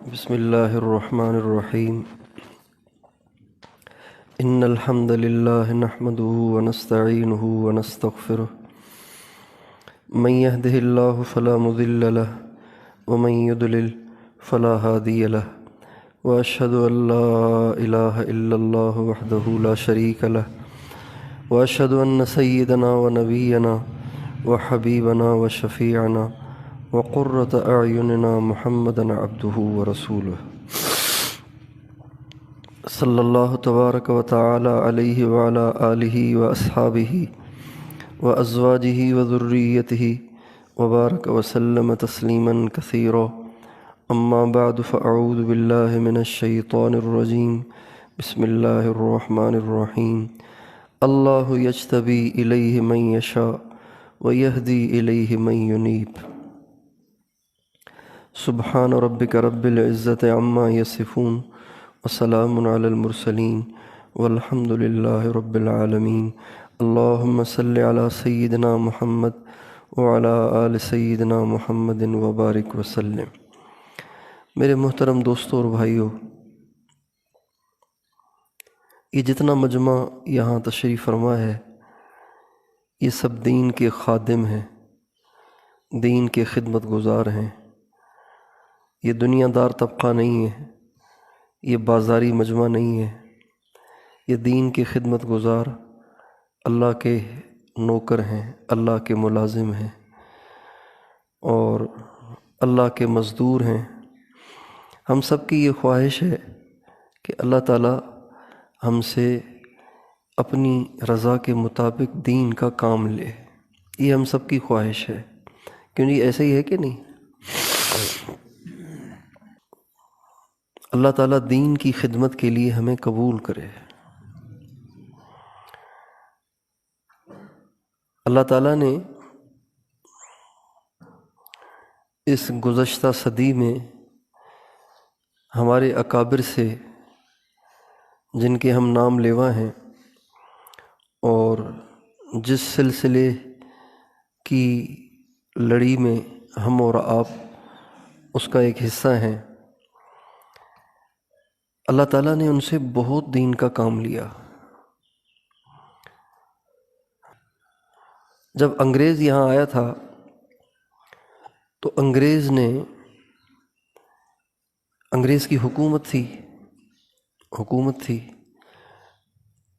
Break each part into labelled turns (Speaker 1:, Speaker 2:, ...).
Speaker 1: بسم الله الرحمن الرحيم. إن الحمد لله نحمده ونستعينه ونستغفره. من يهده الله فلا مضل له ومن يضلل فلا هادي له، وأشهد أن لا إله إلا الله وحده لا شريك له، وأشهد أن سيدنا ونبينا وحبيبنا وشفيعنا وقرة أعيننا محمدا عبده ورسوله صلی اللہ تبارک و تعالی علیہ وعلی آلہ واصحابہ وازواجہ وذریتہ وبارک وسلم تسلیما کثیرا. اما بعد فاعوذ باللہ من الشیطان الرجیم. بسم اللہ الرحمن الرحیم. اللہ یجتبی الیہ من یشاء ویہدی الیہ من ینیب. سبحان ربک رب العزۃ عما یصفون وسلام علی المرسلین والحمد للہ رب العالمین. اللہم صلی علی سیدنا محمد وعلی آل سیدنا محمد وبارک وسلم. میرے محترم دوستوں اور بھائیوں، یہ جتنا مجمع یہاں تشریف فرما ہے یہ سب دین کے خادم ہیں، دین کے خدمت گزار ہیں. یہ دنیا دار طبقہ نہیں ہے، یہ بازاری مجمع نہیں ہے. یہ دین کے خدمت گزار اللہ کے نوکر ہیں، اللہ کے ملازم ہیں اور اللہ کے مزدور ہیں. ہم سب کی یہ خواہش ہے کہ اللہ تعالیٰ ہم سے اپنی رضا کے مطابق دین کا کام لے. یہ ہم سب کی خواہش ہے، کیوں نہیں؟ ایسا ہی ہے کہ نہیں؟ اللہ تعالیٰ دین کی خدمت کے لیے ہمیں قبول کرے. اللہ تعالیٰ نے اس گزشتہ صدی میں ہمارے اکابر سے، جن کے ہم نام لیوا ہیں اور جس سلسلے کی لڑی میں ہم اور آپ اس کا ایک حصہ ہیں، اللہ تعالیٰ نے ان سے بہت دین کا کام لیا. جب انگریز یہاں آیا تھا تو انگریز کی حکومت تھی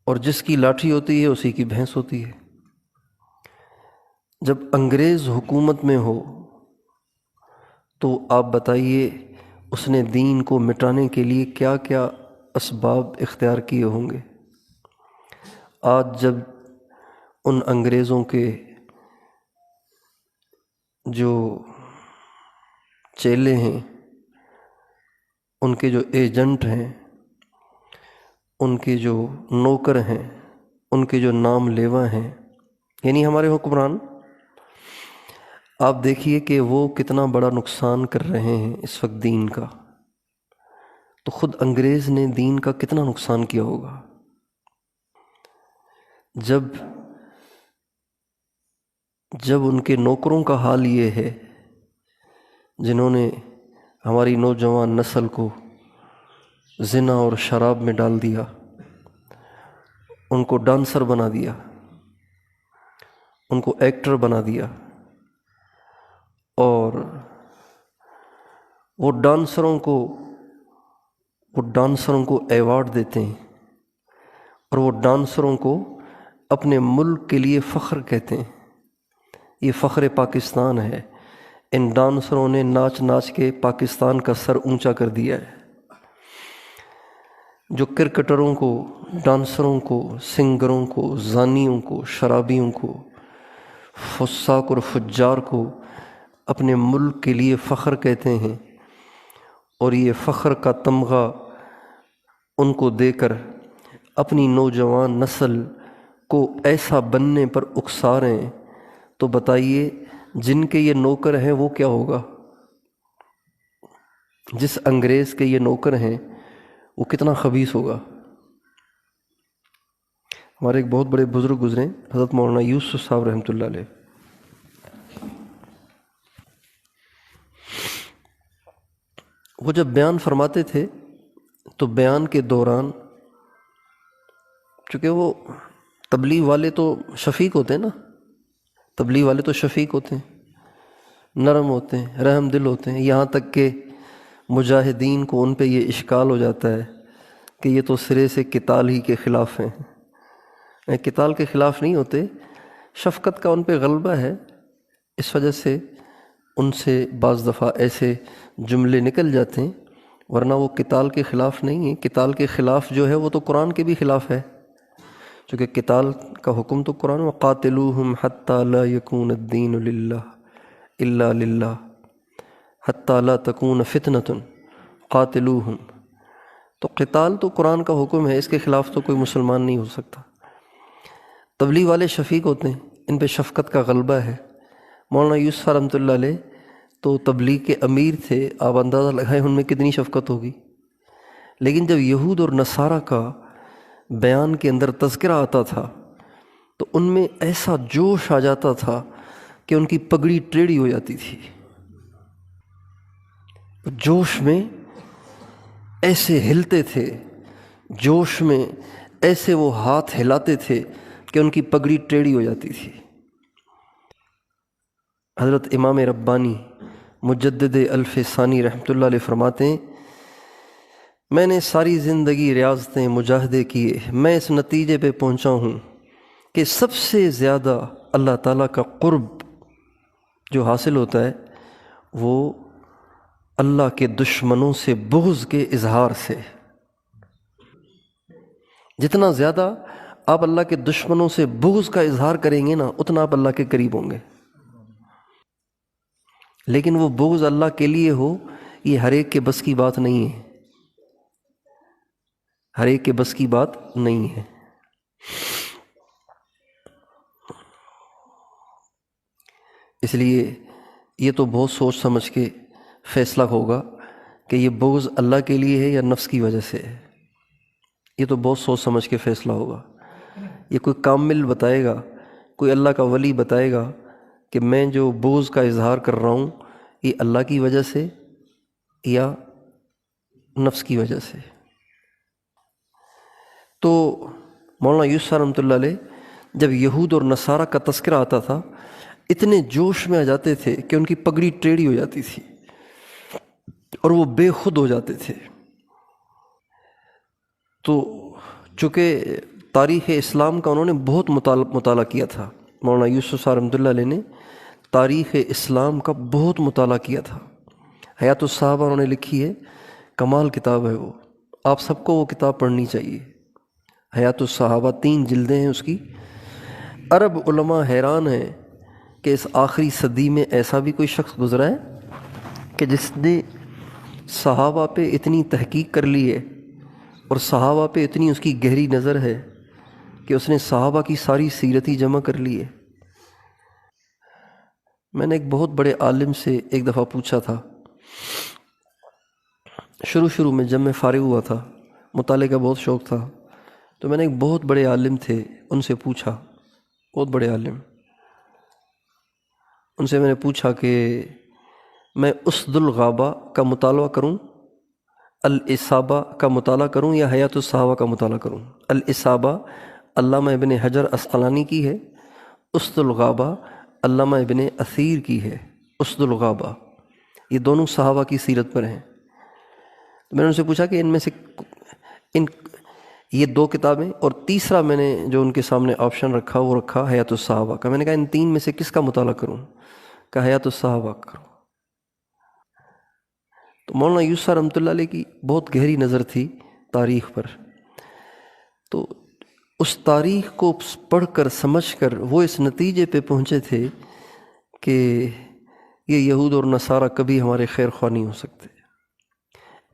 Speaker 1: اور جس کی لاٹھی ہوتی ہے اسی کی بھینس ہوتی ہے. جب انگریز حکومت میں ہو تو آپ بتائیے اس نے دین کو مٹانے کے لیے کیا کیا اسباب اختیار کیے ہوں گے. آج جب ان انگریزوں کے جو چیلے ہیں، ان کے جو ایجنٹ ہیں، ان کے جو نوکر ہیں، ان کے جو نام لیوا ہیں، یعنی ہمارے حکمران، آپ دیکھیے کہ وہ کتنا بڑا نقصان کر رہے ہیں اس وقت دین کا. تو خود انگریز نے دین کا کتنا نقصان کیا ہوگا. جب ان کے نوکروں کا حال یہ ہے جنہوں نے ہماری نوجوان نسل کو زنا اور شراب میں ڈال دیا، ان کو ڈانسر بنا دیا، ان کو ایکٹر بنا دیا، اور وہ ڈانسروں کو ایوارڈ دیتے ہیں اور وہ ڈانسروں کو اپنے ملک کے لیے فخر کہتے ہیں. یہ فخر پاکستان ہے. ان ڈانسروں نے ناچ کے پاکستان کا سر اونچا کر دیا ہے. جو کرکٹروں کو، ڈانسروں کو، سنگروں کو، زانیوں کو، شرابیوں کو، فساق اور فجار کو اپنے ملک کے لیے فخر کہتے ہیں، اور یہ فخر کا تمغہ ان کو دے کر اپنی نوجوان نسل کو ایسا بننے پر اکسا رہے ہیں، تو بتائیے جن کے یہ نوکر ہیں وہ کیا ہوگا؟ جس انگریز کے یہ نوکر ہیں وہ کتنا خبیث ہوگا. ہمارے ایک بہت بڑے بزرگ گزرے، حضرت مولانا یوسف صاحب رحمۃ اللہ علیہ. وہ جب بیان فرماتے تھے تو بیان کے دوران، چونکہ وہ تبلیغ والے تو شفیق ہوتے ہیں نا، تبلیغ والے تو شفیق ہوتے ہیں، نرم ہوتے ہیں، رحم دل ہوتے ہیں، یہاں تک کہ مجاہدین کو ان پہ یہ اشکال ہو جاتا ہے کہ یہ تو سرے سے قتال ہی کے خلاف ہیں۔ قتال کے خلاف نہیں ہوتے، شفقت کا ان پہ غلبہ ہے، اس وجہ سے ان سے بعض دفعہ ایسے جملے نکل جاتے ہیں، ورنہ وہ قتال کے خلاف نہیں ہیں۔ قتال کے خلاف جو ہے وہ تو قرآن کے بھی خلاف ہے، چونکہ قتال کا حکم تو قرآن وَقَاتِلُوهُمْ حَتَّى لَا يَكُونَ الدِّينُ لِلَّهِ إِلَّا لِلَّهِ حَتَّى لَا تَكُونَ فِتْنَةٌ قَاتِلُوهُمْ، تو قتال تو قرآن کا حکم ہے، اس کے خلاف تو کوئی مسلمان نہیں ہو سکتا۔ تبلیغ والے شفیق ہوتے ہیں، ان پہ شفقت کا غلبہ ہے۔ مولانا یوسف رحمۃ اللہ علیہ تو تبلیغ کے امیر تھے، آپ اندازہ لگائیں ان میں کتنی شفقت ہوگی۔ لیکن جب یہود اور نصارہ کا بیان کے اندر تذکرہ آتا تھا تو ان میں ایسا جوش آ جاتا تھا کہ ان کی پگڑی ٹیڑھی ہو جاتی تھی، جوش میں ایسے ہلتے تھے، جوش میں ایسے وہ ہاتھ ہلاتے تھے کہ ان کی پگڑی ٹیڑھی ہو جاتی تھی۔ حضرت امام ربانی مجدد الف ثانی رحمۃ اللہ علیہ فرماتے ہیں، میں نے ساری زندگی ریاضتیں مجاہدے کیے، میں اس نتیجے پہ پہنچا ہوں کہ سب سے زیادہ اللہ تعالیٰ کا قرب جو حاصل ہوتا ہے وہ اللہ کے دشمنوں سے بغض کے اظہار سے۔ جتنا زیادہ آپ اللہ کے دشمنوں سے بغض کا اظہار کریں گے نا، اتنا آپ اللہ کے قریب ہوں گے۔ لیکن وہ بغض اللہ کے لیے ہو، یہ ہر ایک کے بس کی بات نہیں ہے، ہر ایک کے بس کی بات نہیں ہے۔ اس لیے یہ تو بہت سوچ سمجھ کے فیصلہ ہوگا کہ یہ بغض اللہ کے لیے ہے یا نفس کی وجہ سے ہے۔ یہ تو بہت سوچ سمجھ کے فیصلہ ہوگا۔ یہ کوئی کامل بتائے گا، کوئی اللہ کا ولی بتائے گا کہ میں جو بغض کا اظہار کر رہا ہوں یہ اللہ کی وجہ سے یا نفس کی وجہ سے۔ تو مولانا یوسف رحمۃ اللہ علیہ جب یہود اور نصارہ کا تذکرہ آتا تھا اتنے جوش میں آ جاتے تھے کہ ان کی پگڑی ٹیڑھی ہو جاتی تھی اور وہ بے خود ہو جاتے تھے۔ تو چونکہ تاریخ اسلام کا انہوں نے بہت مطالعہ کیا تھا، مولانا یوسف رحمۃ اللہ علیہ نے تاریخ اسلام کا بہت مطالعہ کیا تھا۔ حیات الصحابہ انہوں نے لکھی ہے، کمال کتاب ہے وہ، آپ سب کو وہ کتاب پڑھنی چاہیے۔ حیات الصحابہ 3 جلدیں ہیں اس کی۔ عرب علماء حیران ہیں کہ اس آخری صدی میں ایسا بھی کوئی شخص گزرا ہے کہ جس نے صحابہ پہ اتنی تحقیق کر لی ہے اور صحابہ پہ اتنی اس کی گہری نظر ہے کہ اس نے صحابہ کی ساری سیرت ہی جمع کر لی ہے۔ میں نے ایک بہت بڑے عالم سے ایک دفعہ پوچھا تھا، شروع میں جب میں فارغ ہوا تھا، مطالعے کا بہت شوق تھا، تو میں نے ایک بہت بڑے عالم تھے ان سے پوچھا، بہت بڑے عالم، ان سے میں نے پوچھا کہ میں اسد الغابہ کا مطالعہ کروں، الاصابہ کا مطالعہ کروں یا حیات الصحابہ کا مطالعہ کروں؟ الاصابہ علامہ ابن حجر اسقلانی کی ہے، اسد الغابہ علامہ ابن اثیر کی ہے۔ اسد الغابہ یہ دونوں صحابہ کی سیرت پر ہیں۔ میں نے ان سے پوچھا کہ ان میں سے یہ 2 کتابیں، اور تیسرا میں نے جو ان کے سامنے آپشن رکھا وہ رکھا حیات الصحابہ کا۔ میں نے کہا ان 3 میں سے کس کا مطالعہ کروں؟ کہ حیات الصحابہ کروں۔ تو مولانا یوسف رحمۃ اللہ علیہ کی بہت گہری نظر تھی تاریخ پر، تو اس تاریخ کو پڑھ کر سمجھ کر وہ اس نتیجے پہ پہنچے تھے کہ یہ یہود اور نصارہ کبھی ہمارے خیر خواہ نہیں ہو سکتے،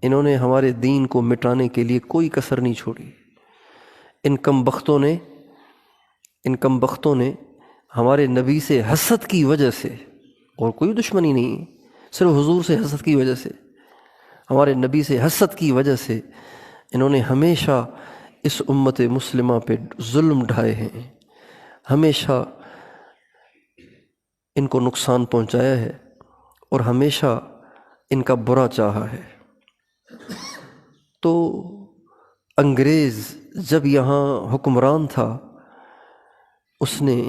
Speaker 1: انہوں نے ہمارے دین کو مٹانے کے لیے کوئی کسر نہیں چھوڑی۔ ان کم بختوں نے ہمارے نبی سے حسد کی وجہ سے، اور کوئی دشمنی نہیں، صرف حضور سے حسد کی وجہ سے، ہمارے نبی سے حسد کی وجہ سے انہوں نے ہمیشہ اس امت مسلمہ پہ ظلم ڈھائے ہیں، ہمیشہ ان کو نقصان پہنچایا ہے اور ہمیشہ ان کا برا چاہا ہے۔ تو انگریز جب یہاں حکمران تھا اس نے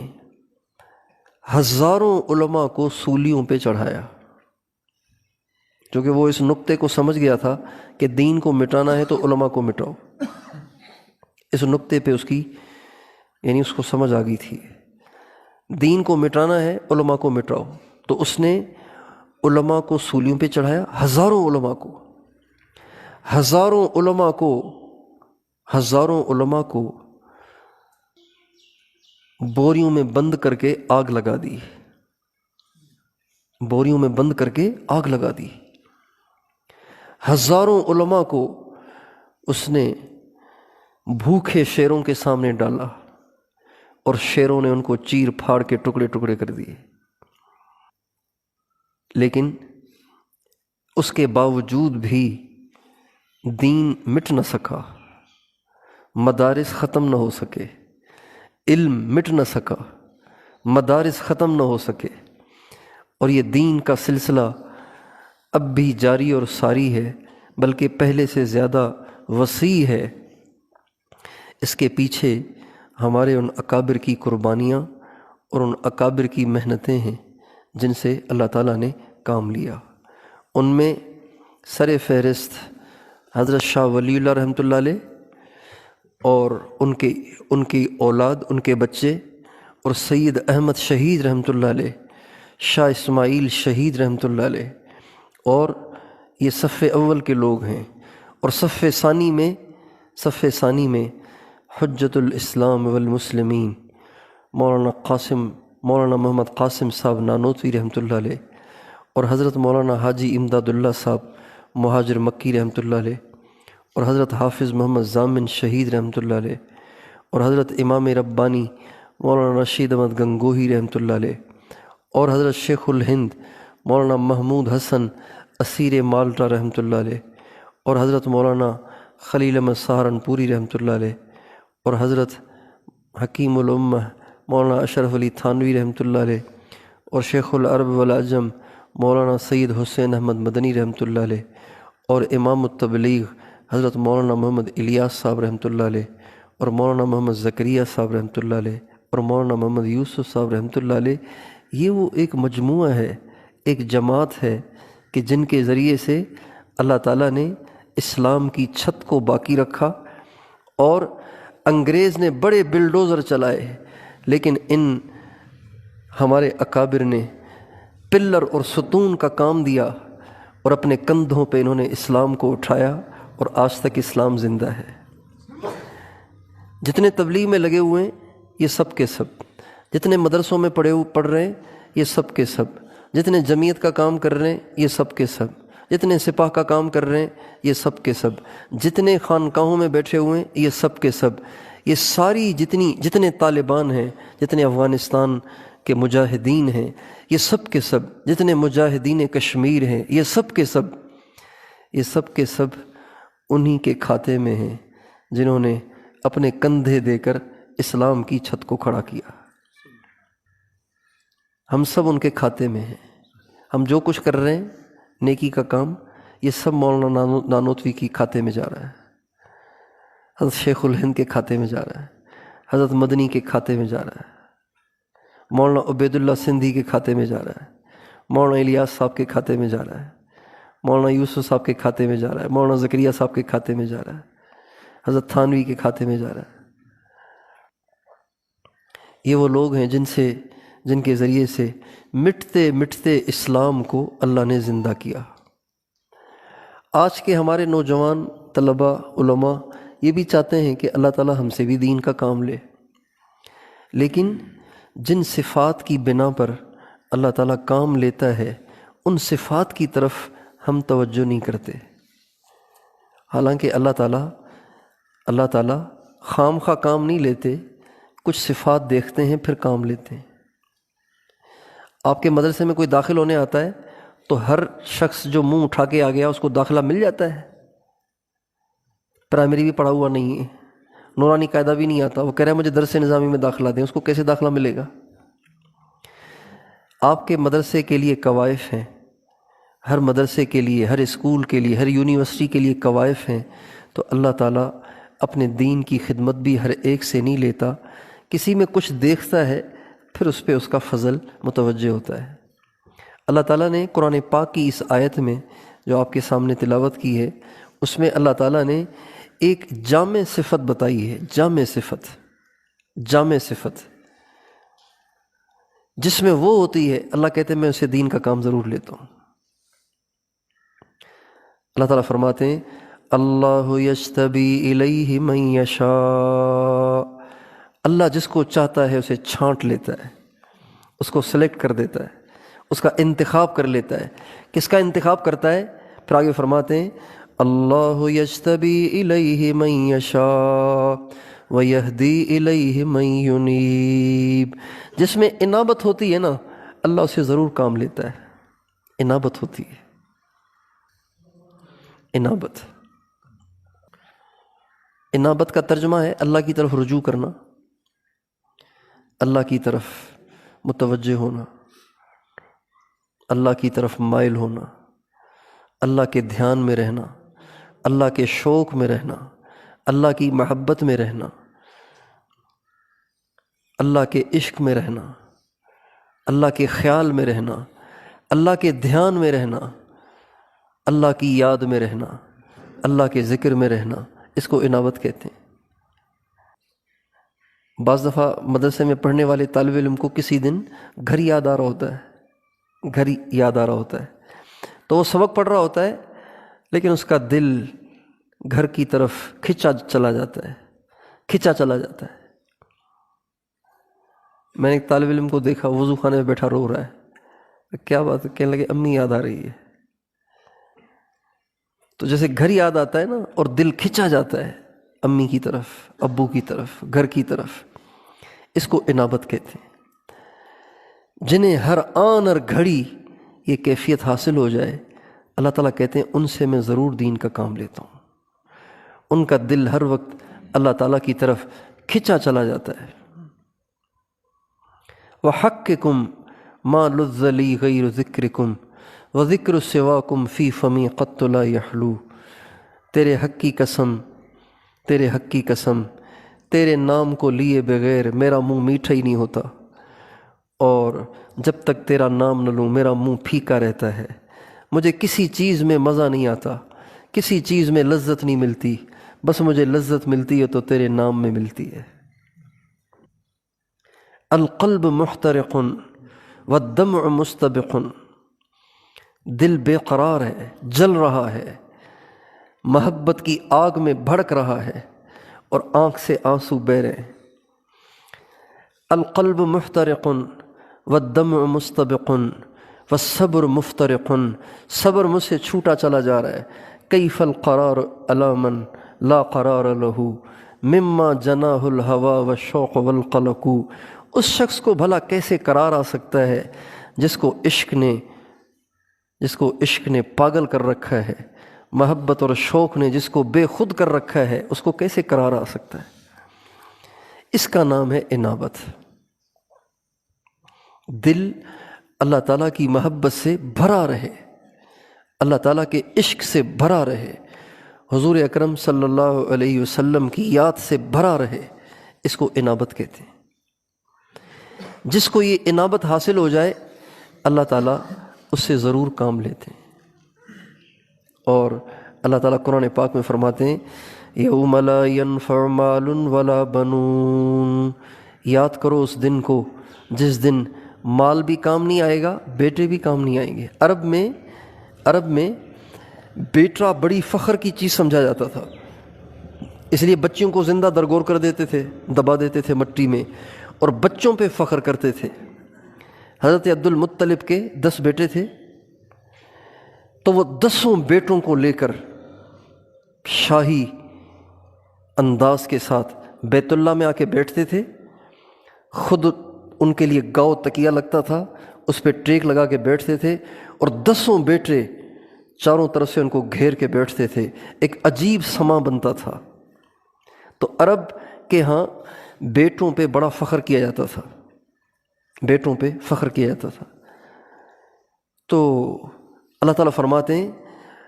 Speaker 1: ہزاروں علماء کو سولیوں پہ چڑھایا، کیونکہ وہ اس نقطے کو سمجھ گیا تھا کہ دین کو مٹانا ہے تو علماء کو مٹاؤ۔ اس نقطے پہ اس کو سمجھ آ گئی تھی، دین کو مٹانا ہے علماء کو مٹاؤ۔ تو اس نے علماء کو سولیوں پہ چڑھایا، ہزاروں علماء کو بوریوں میں بند کر کے آگ لگا دی، ہزاروں علماء کو اس نے بھوکے شیروں کے سامنے ڈالا اور شیروں نے ان کو چیر پھاڑ کے ٹکڑے ٹکڑے کر دیے۔ لیکن اس کے باوجود بھی دین مٹ نہ سکا، مدارس ختم نہ ہو سکے، علم مٹ نہ سکا، مدارس ختم نہ ہو سکے، اور یہ دین کا سلسلہ اب بھی جاری اور ساری ہے، بلکہ پہلے سے زیادہ وسیع ہے۔ اس کے پیچھے ہمارے ان اکابر کی قربانیاں اور ان اکابر کی محنتیں ہیں جن سے اللہ تعالیٰ نے کام لیا۔ ان میں سر فہرست حضرت شاہ ولی اللہ رحمۃ اللہ علیہ اور ان کی اولاد، ان کے بچے، اور سید احمد شہید رحمۃ اللہ علیہ، شاہ اسماعیل شہید رحمۃ اللہ علیہ، اور یہ صف اول کے لوگ ہیں۔ اور صف ثانی میں حجت الاسلام والمسلمین مولانا محمد قاسم صاحب نانوتوی رحمۃ اللہ علیہ، اور حضرت مولانا حاجی امداد اللہ صاحب مہاجر مکی رحمۃ اللہ علیہ، اور حضرت حافظ محمد ضامن شہید رحمۃ اللہ علیہ، اور حضرت امام ربانی مولانا رشید احمد گنگوہی رحمۃ اللہ علیہ، اور حضرت شیخ الہند مولانا محمود حسن اسیر مالٹا رحمۃ اللہ علیہ، اور حضرت مولانا خلیل احمد سہارنپوری رحمۃ اللہ علیہ، اور حضرت حکیم الامہ مولانا اشرف علی تھانوی رحمۃ اللہ علیہ، اور شیخ العرب والعجم مولانا سید حسین احمد مدنی رحمۃ اللہ علیہ، اور امام التبلیغ حضرت مولانا محمد الیاس صاحب رحمۃ اللہ علیہ، اور مولانا محمد زکریہ صاحب رحمۃ اللہ علیہ، اور مولانا محمد یوسف صاحب رحمۃ اللہ علیہ۔ یہ وہ ایک مجموعہ ہے، ایک جماعت ہے کہ جن کے ذریعے سے اللہ تعالیٰ نے اسلام کی چھت کو باقی رکھا، اور انگریز نے بڑے بلڈوزر چلائے، لیکن ان ہمارے اکابر نے پلر اور ستون کا کام دیا، اور اپنے کندھوں پہ انہوں نے اسلام کو اٹھایا، اور آج تک اسلام زندہ ہے۔ جتنے تبلیغ میں لگے ہوئے ہیں یہ سب کے سب، جتنے مدرسوں میں پڑھ رہے ہیں یہ سب کے سب، جتنے جمعیت کا کام کر رہے ہیں یہ سب کے سب، جتنے سپاہ کا کام کر رہے ہیں یہ سب کے سب، جتنے خانقاہوں میں بیٹھے ہوئے ہیں یہ سب کے سب، یہ ساری جتنے طالبان ہیں، جتنے افغانستان کے مجاہدین ہیں یہ سب کے سب، جتنے مجاہدین کشمیر ہیں یہ سب کے سب انہی کے کھاتے میں ہیں جنہوں نے اپنے کندھے دے کر اسلام کی چھت کو کھڑا کیا۔ ہم سب ان کے کھاتے میں ہیں، ہم جو کچھ کر رہے ہیں نیکی کا کام، یہ سب مولانا نانوتوی کی کھاتے میں جا رہا ہے، حضرت شیخ الہند کے کھاتے میں جا رہا ہے، حضرت مدنی کے کھاتے میں جا رہا ہے، مولانا عبید اللہ سندھی کے کھاتے میں جا رہا ہے، مولانا الیاس صاحب کے کھاتے میں جا رہا ہے، مولانا یوسف صاحب کے کھاتے میں جا رہا ہے، مولانا زکریہ صاحب کے کھاتے میں جا رہا ہے، حضرت تھانوی کے کھاتے میں جا رہا ہے۔ یہ وہ لوگ ہیں جن کے ذریعے سے مٹتے اسلام کو اللہ نے زندہ کیا۔ آج کے ہمارے نوجوان طلباء علماء یہ بھی چاہتے ہیں کہ اللہ تعالیٰ ہم سے بھی دین کا کام لے، لیکن جن صفات کی بنا پر اللہ تعالیٰ کام لیتا ہے ان صفات کی طرف ہم توجہ نہیں کرتے۔ حالانکہ اللہ تعالیٰ خام خواہ کام نہیں لیتے، کچھ صفات دیکھتے ہیں پھر کام لیتے ہیں۔ آپ کے مدرسے میں کوئی داخل ہونے آتا ہے تو ہر شخص جو منہ اٹھا کے آ گیا اس کو داخلہ مل جاتا ہے؟ پرائمری بھی پڑھا ہوا نہیں ہے، نورانی قاعدہ بھی نہیں آتا، وہ کہہ رہا ہے مجھے درس نظامی میں داخلہ دیں، اس کو کیسے داخلہ ملے گا؟ آپ کے مدرسے کے لیے قوائف ہیں، ہر مدرسے کے لیے، ہر اسکول کے لیے، ہر یونیورسٹی کے لیے قوائف ہیں، تو اللہ تعالیٰ اپنے دین کی خدمت بھی ہر ایک سے نہیں لیتا، کسی میں کچھ دیکھتا ہے پھر اس پہ اس کا فضل متوجہ ہوتا ہے۔ اللہ تعالیٰ نے قرآن پاک کی اس آیت میں جو آپ کے سامنے تلاوت کی ہے، اس میں اللہ تعالیٰ نے ایک جامع صفت بتائی ہے، جامع صفت جس میں وہ ہوتی ہے، اللہ کہتے ہیں میں اسے دین کا کام ضرور لیتا ہوں۔ اللہ تعالیٰ فرماتے ہیں اللہ یجتبی الیہ من یشاء، اللہ جس کو چاہتا ہے اسے چھانٹ لیتا ہے، اس کو سلیکٹ کر دیتا ہے، اس کا انتخاب کر لیتا ہے۔ کس کا انتخاب کرتا ہے؟ پھر آگے فرماتے ہیں اللہ یجتبی الیہ من یشاء ویہدی الیہ من ینیب، جس میں انابت ہوتی ہے نا اللہ اسے ضرور کام لیتا ہے۔ انابت ہوتی ہے، انابت کا ترجمہ ہے اللہ کی طرف رجوع کرنا، اللہ کی طرف متوجہ ہونا، اللہ کی طرف مائل ہونا، اللہ کے دھیان میں رہنا، اللہ کے شوق میں رہنا، اللہ کی محبت میں رہنا، اللہ کے عشق میں رہنا، اللہ کے خیال میں رہنا، اللہ کے دھیان میں رہنا، اللہ کی یاد میں رہنا، اللہ کے ذکر میں رہنا، اس کو انابت کہتے ہیں۔ بعض دفعہ مدرسے میں پڑھنے والے طالب علم کو کسی دن گھر یاد آ رہا ہوتا ہے، تو وہ سبق پڑھ رہا ہوتا ہے لیکن اس کا دل گھر کی طرف کھنچا چلا جاتا ہے۔ میں نے ایک طالب علم کو دیکھا وضو خانے میں بیٹھا رو رہا ہے، کیا بات ہے؟ کہنے لگے امی یاد آ رہی ہے۔ تو جیسے گھر یاد آتا ہے نا اور دل کھنچا جاتا ہے امی کی طرف، ابو کی طرف، گھر کی طرف، اس کو انابت کہتے ہیں۔ جنہیں ہر آن اور گھڑی یہ کیفیت حاصل ہو جائے، اللہ تعالیٰ کہتے ہیں ان سے میں ضرور دین کا کام لیتا ہوں، ان کا دل ہر وقت اللہ تعالیٰ کی طرف کھنچا چلا جاتا ہے۔ وَحَقِّكُمْ مَا لُذَّ لِي غَيْرُ ذِكْرِكُمْ وَذِكْرُ سِوَاكُمْ فِي فَمِي قَطُّ لَا يَحْلُو، تیرے حق کی قسم، تیرے نام کو لیے بغیر میرا منہ میٹھا ہی نہیں ہوتا، اور جب تک تیرا نام نہ لوں میرا منہ پھیکا رہتا ہے۔ مجھے کسی چیز میں مزہ نہیں آتا، کسی چیز میں لذت نہیں ملتی، بس مجھے لذت ملتی ہے تو تیرے نام میں ملتی ہے۔ القلب محترق والدمع مستبق، دل بے قرار ہے، جل رہا ہے، محبت کی آگ میں بھڑک رہا ہے اور آنکھ سے آنسو بہہ رہے ہیں۔ القلب محترق والدمع مستبق والصبر مفترق، صبر مجھ سے چھوٹا چلا جا رہا ہے۔ کیف القرار علی من لا قرار له مما جناہ الہوى والشوق والقلق، اس شخص کو بھلا کیسے قرار آ سکتا ہے جس کو عشق نے پاگل کر رکھا ہے، محبت اور شوق نے جس کو بے خود کر رکھا ہے، اس کو کیسے قرار آ سکتا ہے؟ اس کا نام ہے انابت۔ دل اللہ تعالیٰ کی محبت سے بھرا رہے، اللہ تعالیٰ کے عشق سے بھرا رہے، حضور اکرم صلی اللہ علیہ وسلم کی یاد سے بھرا رہے، اس کو انابت کہتے ہیں۔ جس کو یہ انابت حاصل ہو جائے اللہ تعالیٰ اس سے ضرور کام لیتے ہیں۔ اور اللہ تعالیٰ قرآن پاک میں فرماتے ہیں یوم لا ينفع مال ولا بنون، یاد کرو اس دن کو جس دن مال بھی کام نہیں آئے گا، بیٹے بھی کام نہیں آئیں گے۔ عرب میں بیٹا بڑی فخر کی چیز سمجھا جاتا تھا، اس لیے بچیوں کو زندہ درگور کر دیتے تھے، دبا دیتے تھے مٹی میں، اور بچوں پہ فخر کرتے تھے۔ حضرت عبد المطلب کے 10 بیٹے تھے، تو وہ 10 بیٹوں کو لے کر شاہی انداز کے ساتھ بیت اللہ میں آ کے بیٹھتے تھے، خود ان کے لیے گاؤ تکیہ لگتا تھا، اس پہ ٹیک لگا کے بیٹھتے تھے، اور 10 بیٹے چاروں طرف سے ان کو گھیر کے بیٹھتے تھے، ایک عجیب سما بنتا تھا۔ تو عرب کے ہاں بیٹوں پہ بڑا فخر کیا جاتا تھا، بیٹوں پہ فخر کیا جاتا تھا۔ تو اللہ تعالیٰ فرماتے ہیں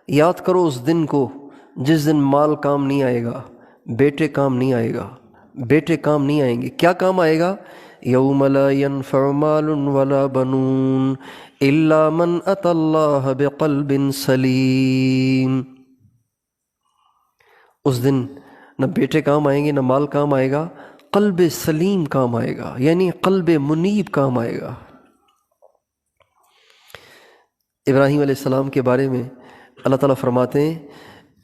Speaker 1: یاد کرو اس دن کو جس دن مال کام نہیں آئے گا، بیٹے کام نہیں آئے گا، بیٹے کام نہیں آئیں گے، کیا کام آئے گا؟ یوم لا ينفع مال ولا بنون الا من اتى اللہ بقلب سلیم۔ اس دن نہ بیٹے کام آئیں گے، نہ مال کام آئے گا، قلب سلیم کام آئے گا، یعنی قلب منیب کام آئے گا۔ ابراہیم علیہ السلام کے بارے میں اللہ تعالیٰ فرماتے ہیں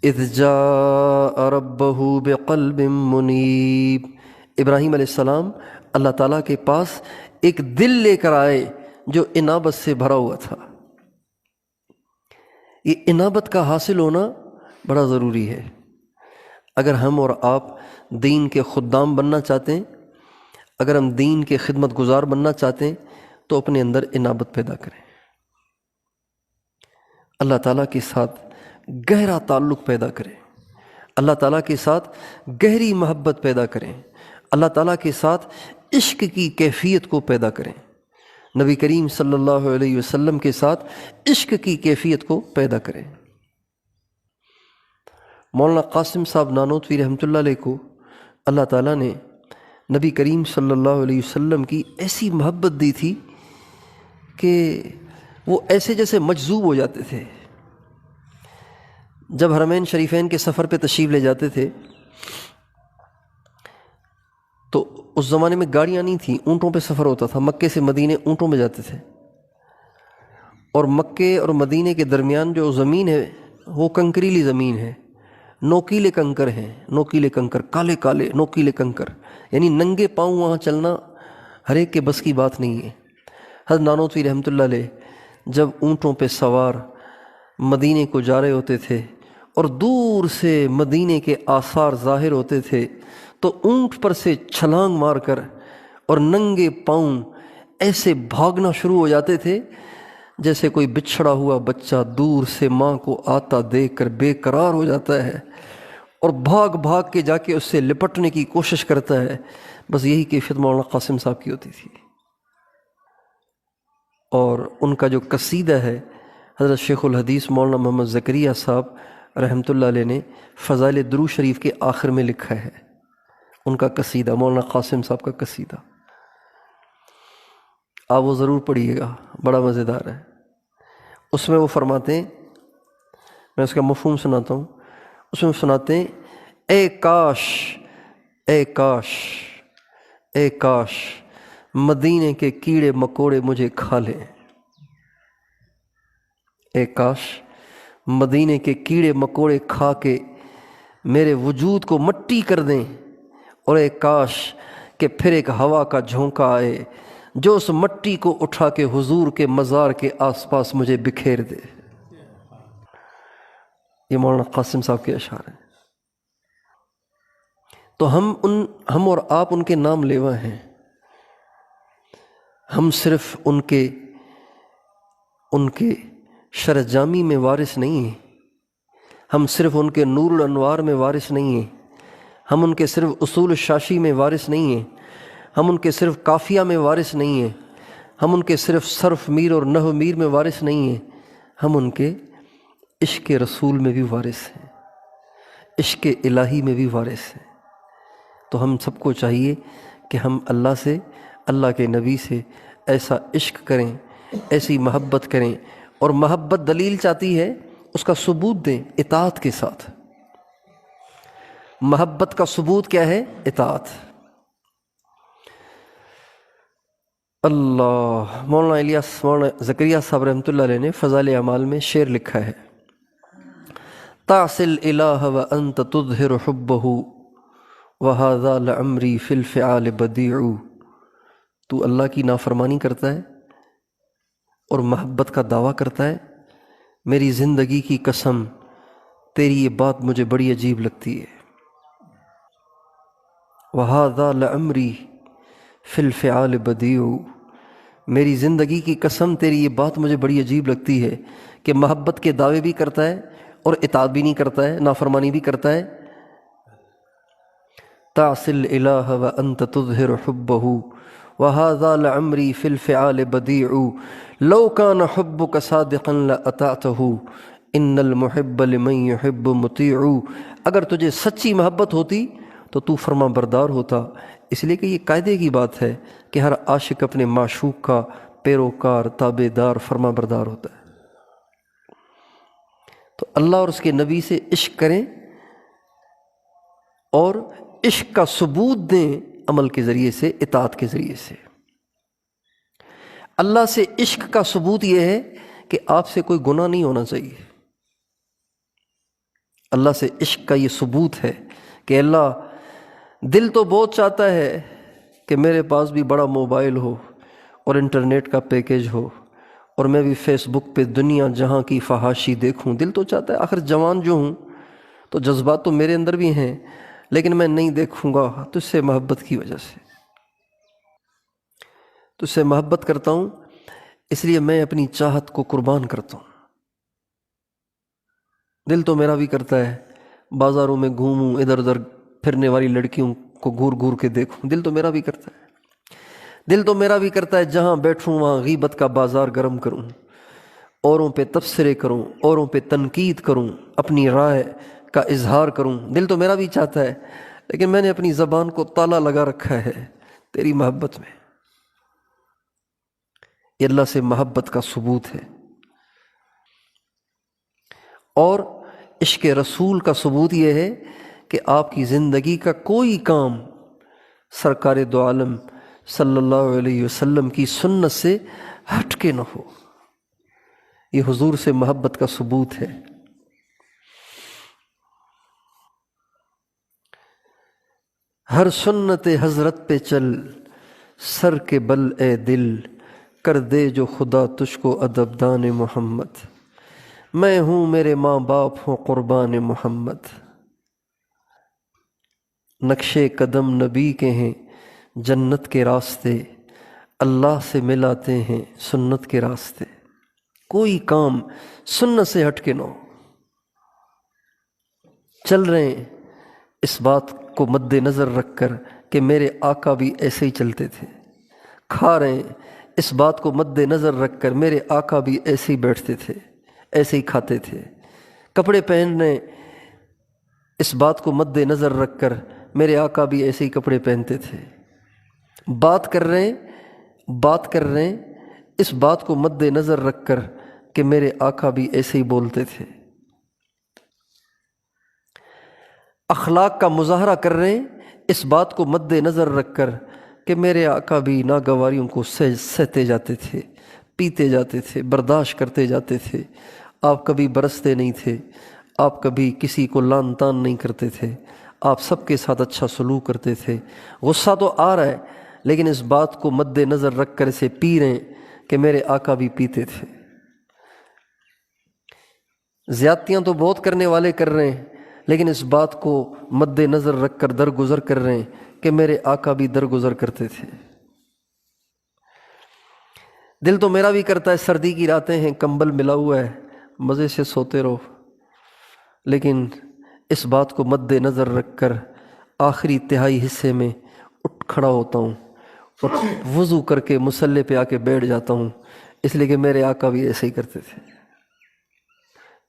Speaker 1: اذ جاء ربہ بقلب منیب، ابراہیم علیہ السلام اللہ تعالیٰ کے پاس ایک دل لے کر آئے جو انابت سے بھرا ہوا تھا۔ یہ انابت کا حاصل ہونا بڑا ضروری ہے۔ اگر ہم اور آپ دین کے خدام بننا چاہتے ہیں، اگر ہم دین کے خدمت گزار بننا چاہتے ہیں تو اپنے اندر انابت پیدا کریں، اللہ تعالیٰ کے ساتھ گہرا تعلق پیدا کریں، اللہ تعالیٰ کے ساتھ گہری محبت پیدا کریں، اللہ تعالیٰ کے ساتھ عشق کی کیفیت کو پیدا کریں، نبی کریم صلی اللہ علیہ وسلم کے ساتھ عشق کی کیفیت کو پیدا کریں۔ مولانا قاسم صاحب نانوتوی رحمۃ اللہ علیہ کو اللہ تعالیٰ نے نبی کریم صلی اللہ علیہ وسلم کی ایسی محبت دی تھی کہ وہ ایسے جیسے مجذوب ہو جاتے تھے۔ جب حرمین شریفین کے سفر پہ تشریف لے جاتے تھے تو اس زمانے میں گاڑیاں نہیں تھیں، اونٹوں پہ سفر ہوتا تھا، مکے سے مدینے اونٹوں میں جاتے تھے، اور مکے اور مدینے کے درمیان جو زمین ہے وہ کنکریلی زمین ہے، نوکیلے کنکر ہیں، نوکیلے کنکر، کالے کالے نوکیلے کنکر، یعنی ننگے پاؤں وہاں چلنا ہر ایک کے بس کی بات نہیں ہے۔ حضرت نانوتوی رحمۃ اللہ علیہ جب اونٹوں پہ سوار مدینے کو جا رہے ہوتے تھے اور دور سے مدینے کے آثار ظاہر ہوتے تھے تو اونٹ پر سے چھلانگ مار کر اور ننگے پاؤں ایسے بھاگنا شروع ہو جاتے تھے جیسے کوئی بچھڑا ہوا بچہ دور سے ماں کو آتا دیکھ کر بے قرار ہو جاتا ہے اور بھاگ بھاگ کے جا کے اس سے لپٹنے کی کوشش کرتا ہے۔ بس یہی کیفیت مولانا قاسم صاحب کی ہوتی تھی۔ اور ان کا جو قصیدہ ہے حضرت شیخ الحدیث مولانا محمد زکریا صاحب رحمۃ اللہ علیہ نے فضائل درود شریف کے آخر میں لکھا ہے، ان کا قصیدہ، مولانا قاسم صاحب کا قصیدہ، آپ وہ ضرور پڑھیے گا، بڑا مزیدار ہے۔ اس میں وہ فرماتے ہیں، میں اس کا مفہوم سناتا ہوں، اس میں سناتے ہیں اے کاش اے کاش اے کاش مدینے کے کیڑے مکوڑے مجھے کھا لیں، اے کاش مدینے کے کیڑے مکوڑے کھا کے میرے وجود کو مٹی کر دیں، اور اے کاش کہ پھر ایک ہوا کا جھونکا آئے جو اس مٹی کو اٹھا کے حضور کے مزار کے آس پاس مجھے بکھیر دے۔ یہ مولانا قاسم صاحب کے اشعار ہیں۔ تو ہم اور آپ ان کے نام لیوا ہیں، ہم صرف ان کے شرح جامی میں وارث نہیں ہیں، ہم صرف ان کے نور الانوار میں وارث نہیں ہیں، ہم ان کے صرف اصول الشاشی میں وارث نہیں ہیں، ہم ان کے صرف قافیہ میں وارث نہیں ہیں، ہم ان کے صرف صرف میر اور نحو میر میں وارث نہیں ہیں، ہم ان کے عشق رسول میں بھی وارث ہیں، عشق الہی میں بھی وارث ہیں۔ تو ہم سب کو چاہیے کہ ہم اللہ سے، اللہ کے نبی سے ایسا عشق کریں، ایسی محبت کریں، اور محبت دلیل چاہتی ہے اس کا ثبوت دیں اطاعت کے ساتھ۔ محبت کا ثبوت کیا ہے؟ اطاعت۔ اللہ، مولانا زکریا صاحب رحمۃ اللہ علیہ نے فضائل اعمال میں شعر لکھا ہے، تعصل الہ وانت تظہر حبہ وہذا لعمری فی الفعال بدیع۔ تو اللہ کی نافرمانی کرتا ہے اور محبت کا دعویٰ کرتا ہے، میری زندگی کی قسم تیری یہ بات مجھے بڑی عجیب لگتی ہے۔ وَهَذَا لَعَمْرِي فِي الْفِعَالِ بَدِيعُ، میری زندگی کی قسم تیری یہ بات مجھے بڑی عجیب لگتی ہے کہ محبت کے دعوے بھی کرتا ہے اور اطاعت بھی نہیں کرتا ہے، نافرمانی بھی کرتا ہے۔ تَعْصِل الْإِلَٰهَ وَأَنْتَ تُظْهِرُ حُبَّهُ وَهَذَا لَعَمْرِي فِي الْفِعَالِ بَدِيعُ لَوْ كَانَ حُبُّكَ صَادِقًا لَأَطَعْتَهُ ان المحب لمن يحب مطیع، اگر تجھے سچی محبت ہوتی تو تو فرما بردار ہوتا، اس لیے کہ یہ قاعدے کی بات ہے کہ ہر عاشق اپنے معشوق کا پیروکار، تابع دار، فرما بردار ہوتا ہے۔ تو اللہ اور اس کے نبی سے عشق کریں اور عشق کا ثبوت دیں عمل کے ذریعے سے، اطاعت کے ذریعے سے۔ اللہ سے عشق کا ثبوت یہ ہے کہ آپ سے کوئی گناہ نہیں ہونا چاہیے۔ اللہ سے عشق کا یہ ثبوت ہے کہ اللہ، دل تو بہت چاہتا ہے کہ میرے پاس بھی بڑا موبائل ہو اور انٹرنیٹ کا پیکیج ہو اور میں بھی فیس بک پہ دنیا جہاں کی فحاشی دیکھوں، دل تو چاہتا ہے، آخر جوان جو ہوں تو جذبات تو میرے اندر بھی ہیں، لیکن میں نہیں دیکھوں گا تجھ سے محبت کی وجہ سے، تجھ سے محبت کرتا ہوں، اس لیے میں اپنی چاہت کو قربان کرتا ہوں۔ دل تو میرا بھی کرتا ہے بازاروں میں گھوموں، ادھر ادھر پھرنے والی لڑکیوں کو گور گور کے دیکھوں، دل تو میرا بھی کرتا ہے۔ دل تو میرا بھی کرتا ہے جہاں بیٹھوں وہاں غیبت کا بازار گرم کروں، اوروں پہ تبصرے کروں، اوروں پہ تنقید کروں، اپنی رائے کا اظہار کروں، دل تو میرا بھی چاہتا ہے، لیکن میں نے اپنی زبان کو تالا لگا رکھا ہے تیری محبت میں۔ یہ اللہ سے محبت کا ثبوت ہے۔ اور عشق رسول کا ثبوت یہ ہے کہ آپ کی زندگی کا کوئی کام سرکار دو عالم صلی اللہ علیہ وسلم کی سنت سے ہٹ کے نہ ہو۔ یہ حضور سے محبت کا ثبوت ہے۔ ہر سنت حضرت پہ چل، سر کے بل اے دل، کر دے جو خدا تجھ کو ادب دان محمد، میں ہوں میرے ماں باپ ہوں قربان محمد، نقشے قدم نبی کے ہیں جنت کے راستے، اللہ سے ملاتے ہیں سنت کے راستے۔ کوئی کام سنت سے ہٹ کے نہ ہو۔ چل رہے ہیں اس بات کو مد نظر رکھ کر کہ میرے آقا بھی ایسے ہی چلتے تھے، کھا رہے ہیں اس بات کو مد نظر رکھ کر میرے آقا بھی ایسے ہی بیٹھتے تھے، ایسے ہی کھاتے تھے، کپڑے پہن رہے ہیں اس بات کو مد نظر رکھ کر میرے آقا بھی ایسے ہی کپڑے پہنتے تھے، بات کر رہے ہیں اس بات کو مد نظر رکھ کر کہ میرے آقا بھی ایسے ہی بولتے تھے، اخلاق کا مظاہرہ کر رہے ہیں اس بات کو مد نظر رکھ کر کہ میرے آقا بھی ناگواریوں کو سہتے جاتے تھے، پیتے جاتے تھے، برداشت کرتے جاتے تھے، آپ کبھی برستے نہیں تھے، آپ کبھی کسی کو لان تان نہیں کرتے تھے، آپ سب کے ساتھ اچھا سلوک کرتے تھے۔ غصہ تو آ رہا ہے لیکن اس بات کو مد نظر رکھ کر اسے پی رہے ہیں کہ میرے آقا بھی پیتے تھے۔ زیادتیاں تو بہت کرنے والے کر رہے ہیں لیکن اس بات کو مد نظر رکھ کر درگزر کر رہے ہیں کہ میرے آقا بھی درگزر کرتے تھے۔ دل تو میرا بھی کرتا ہے سردی کی راتیں ہیں، کمبل ملا ہوا ہے، مزے سے سوتے رہو، لیکن اس بات کو مد نظر رکھ کر آخری تہائی حصے میں اٹھ کھڑا ہوتا ہوں اور وضو کر کے مصلی پہ آ کے بیٹھ جاتا ہوں، اس لیے کہ میرے آقا بھی ایسے ہی کرتے تھے۔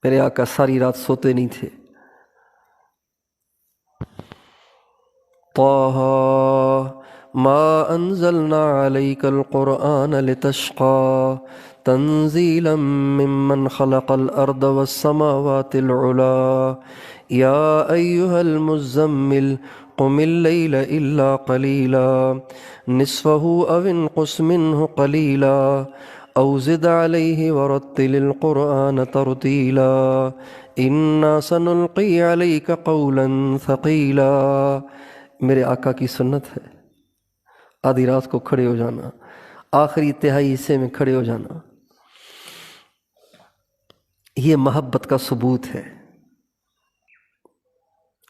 Speaker 1: میرے آقا ساری رات سوتے نہیں تھے۔ طٰہٰ ما انزلنا علیک القرآن لتشقىٰ تنزیلا ممن خلق الارض والسماوات العلیٰ یا ایہا المزمل قم اللیل الا قلیلا نصفہ او انقص منہ قلیلا او زد علیہ ورتل القرآن ترتیلا انا سنلقی علیک قولا ثقیلا۔ میرے آقا کی سنت ہے آدھی رات کو کھڑے ہو جانا، آخری تہائی حصے میں کھڑے ہو جانا، یہ محبت کا ثبوت ہے۔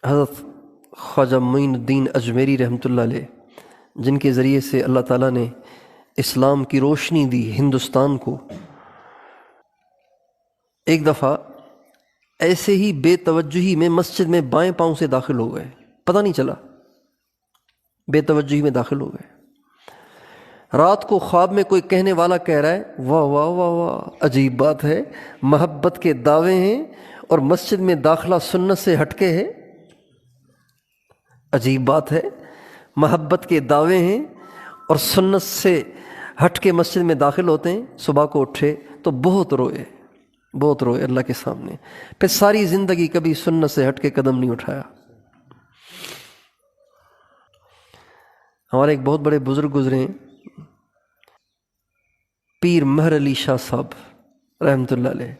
Speaker 1: حضرت خواجہ معین الدین اجمیری رحمۃ اللہ علیہ، جن کے ذریعے سے اللہ تعالیٰ نے اسلام کی روشنی دی ہندوستان کو، ایک دفعہ ایسے ہی بے توجہی میں مسجد میں بائیں پاؤں سے داخل ہو گئے، پتہ نہیں چلا، بے توجہی میں داخل ہو گئے۔ رات کو خواب میں کوئی کہنے والا کہہ رہا ہے واہ واہ واہ واہ، عجیب بات ہے، محبت کے دعوے ہیں اور مسجد میں داخلہ سنت سے ہٹ کے ہے۔ عجیب بات ہے، محبت کے دعوے ہیں اور سنت سے ہٹ کے مسجد میں داخل ہوتے ہیں۔ صبح کو اٹھے تو بہت روئے اللہ کے سامنے، پھر ساری زندگی کبھی سنت سے ہٹ کے قدم نہیں اٹھایا۔ ہمارے ایک بہت بڑے بزرگ گزرے ہیں، پیر مہر علی شاہ صاحب رحمۃ اللہ علیہ۔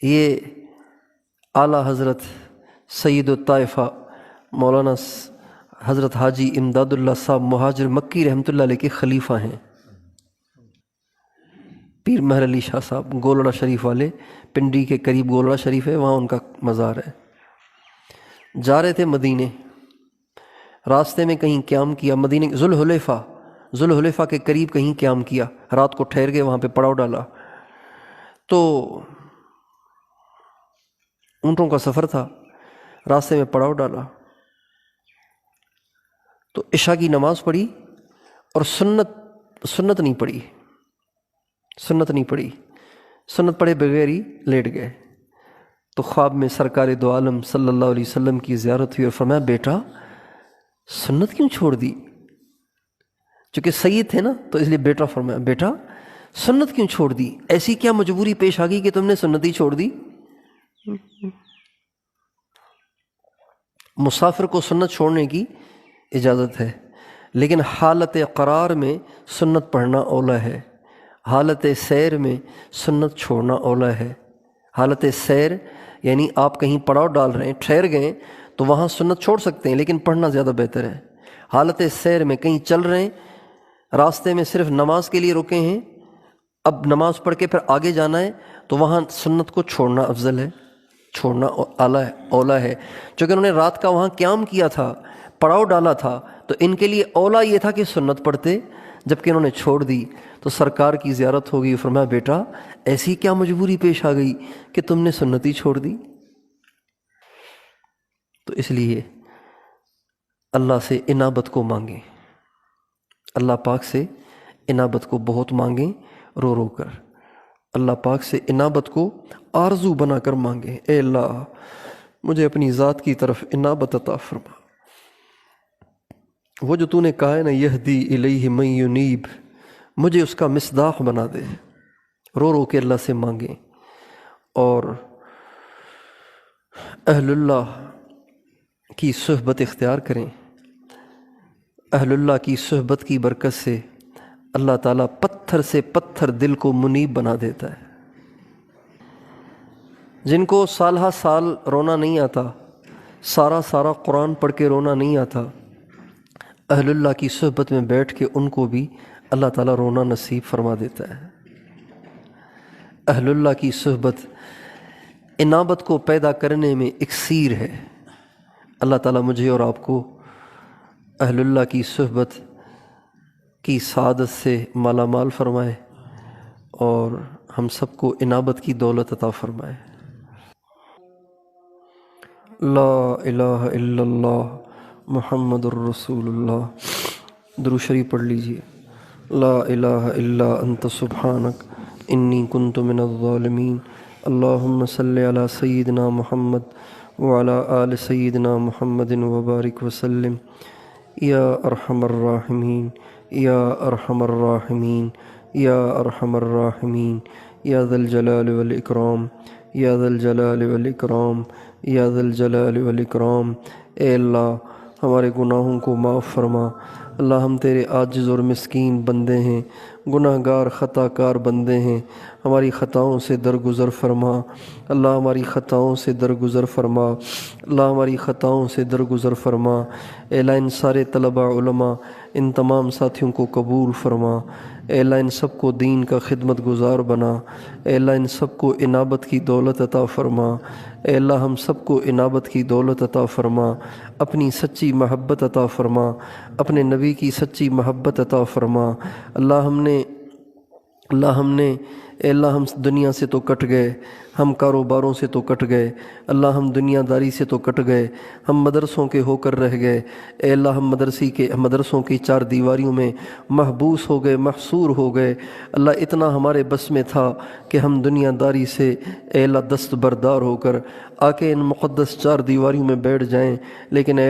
Speaker 1: یہ اعلیٰ حضرت سید الطائفہ مولانا حضرت حاجی امداد اللہ صاحب مہاجر مکی رحمۃ اللہ علیہ کے خلیفہ ہیں۔ پیر مہر علی شاہ صاحب گولڑا شریف والے، پنڈی کے قریب گولڑا شریف ہے، وہاں ان کا مزار ہے۔ جا رہے تھے مدینے، راستے میں کہیں قیام کیا، مدینے ذوالحلیفہ کے قریب کہیں قیام کیا، رات کو ٹھہر گئے، وہاں پہ پڑاؤ ڈالا۔ تو اونٹوں کا سفر تھا، راستے میں پڑاؤ ڈالا تو عشاء کی نماز پڑھی اور سنت نہیں پڑھی، سنت پڑھے بغیر ہی لیٹ گئے۔ تو خواب میں سرکار دو عالم صلی اللہ علیہ وسلم کی زیارت ہوئی اور فرمایا بیٹا سنت کیوں چھوڑ دی؟ چونکہ سید تھے نا تو اس لیے بیٹا فرمایا، بیٹا سنت کیوں چھوڑ دی؟ ایسی کیا مجبوری پیش آ گئی کہ تم نے سنت ہی چھوڑ دی؟ مسافر کو سنت چھوڑنے کی اجازت ہے، لیکن حالت قرار میں سنت پڑھنا اولا ہے، حالت سیر میں سنت چھوڑنا اولا ہے۔ حالت سیر یعنی آپ کہیں پڑاؤ ڈال رہے ہیں، ٹھہر گئے تو وہاں سنت چھوڑ سکتے ہیں، لیکن پڑھنا زیادہ بہتر ہے۔ حالت سیر میں کہیں چل رہے ہیں، راستے میں صرف نماز کے لیے رکے ہیں، اب نماز پڑھ کے پھر آگے جانا ہے تو وہاں سنت کو چھوڑنا افضل ہے، چھوڑنا اولا ہے۔ چونکہ انہوں نے رات کا وہاں قیام کیا تھا، پڑاؤ ڈالا تھا، تو ان کے لیے اولا یہ تھا کہ سنت پڑھتے، جبکہ انہوں نے چھوڑ دی تو سرکار کی زیارت ہوگی۔ فرمایا بیٹا ایسی کیا مجبوری پیش آ گئی کہ تم نے سنت ہی چھوڑ دی؟ تو اس لیے اللہ سے انابت کو مانگیں، اللہ پاک سے انابت کو بہت مانگیں، رو رو کر اللہ پاک سے انابت کو آرزو بنا کر مانگیں۔ اے اللہ مجھے اپنی ذات کی طرف انابت عطا فرما، وہ جو تو نے کہا ہے نا یہدی الیہ من ینیب، مجھے اس کا مصداق بنا دے۔ رو رو کے اللہ سے مانگیں اور اہل اللہ کی صحبت اختیار کریں۔ اہل اللہ کی صحبت کی برکت سے اللہ تعالیٰ پتھر سے پتھر دل کو منیب بنا دیتا ہے۔ جن کو سالہ سال رونا نہیں آتا، سارا قرآن پڑھ کے رونا نہیں آتا، اہل اللہ کی صحبت میں بیٹھ کے ان کو بھی اللہ تعالیٰ رونا نصیب فرما دیتا ہے۔ اہل اللہ کی صحبت انابت کو پیدا کرنے میں اکسیر ہے۔ اللہ تعالیٰ مجھے اور آپ کو اہل اللہ کی صحبت کی سعادت سے مالا مال فرمائے اور ہم سب کو انابت کی دولت عطا فرمائے۔ لا الہ الا اللہ محمد الرسول اللہ۔ درود شریف پڑھ لیجئے۔ لا الہ الا انت سبحانک انی کنت من الظالمین۔ اللہم صلی علی سیدنا محمد وعلی آل سیدنا محمد وبارک وسلم۔ یا ارحم الراحمین، یا ارحم الراحمین، یا ارحم الراحمین، یا ذا الجلال والاکرام، یا ذا الجلال والاکرام، یا ذا الجلال والاکرام۔ اے اللہ ہمارے گناہوں کو معاف فرما۔ اللہ ہم تیرے عاجز اور مسکین بندے ہیں، گناہ گار خطا کار بندے ہیں، ہماری خطاؤں سے درگزر فرما۔ اللہ ہماری خطاؤں سے درگزر فرما، اللہ ہماری خطاؤں سے درگزر فرما۔ اے اللہ ان سارے طلباء علماء، ان تمام ساتھیوں کو قبول فرما۔ اے اللہ ان سب کو دین کا خدمت گزار بنا۔ اے اللہ ان سب کو انابت کی دولت عطا فرما۔ اے اللہ ہم سب کو انابت کی دولت عطا فرما، اپنی سچی محبت عطا فرما، اپنے نبی کی سچی محبت عطا فرما۔ اللہ ہم نے اے اللہ ہم دنیا سے تو کٹ گئے، ہم کاروباروں سے تو کٹ گئے اللہ، ہم دنیا داری سے تو کٹ گئے، ہم مدرسوں کے ہو کر رہ گئے اے اللہ، ہم مدرسوں کی چار دیواریوں میں محبوس ہو گئے، محصور ہو گئے اللہ۔ اتنا ہمارے بس میں تھا کہ ہم دنیا داری سے اے اللہ دست بردار ہو کر آ کے ان مقدس چار دیواریوں میں بیٹھ جائیں، لیکن اے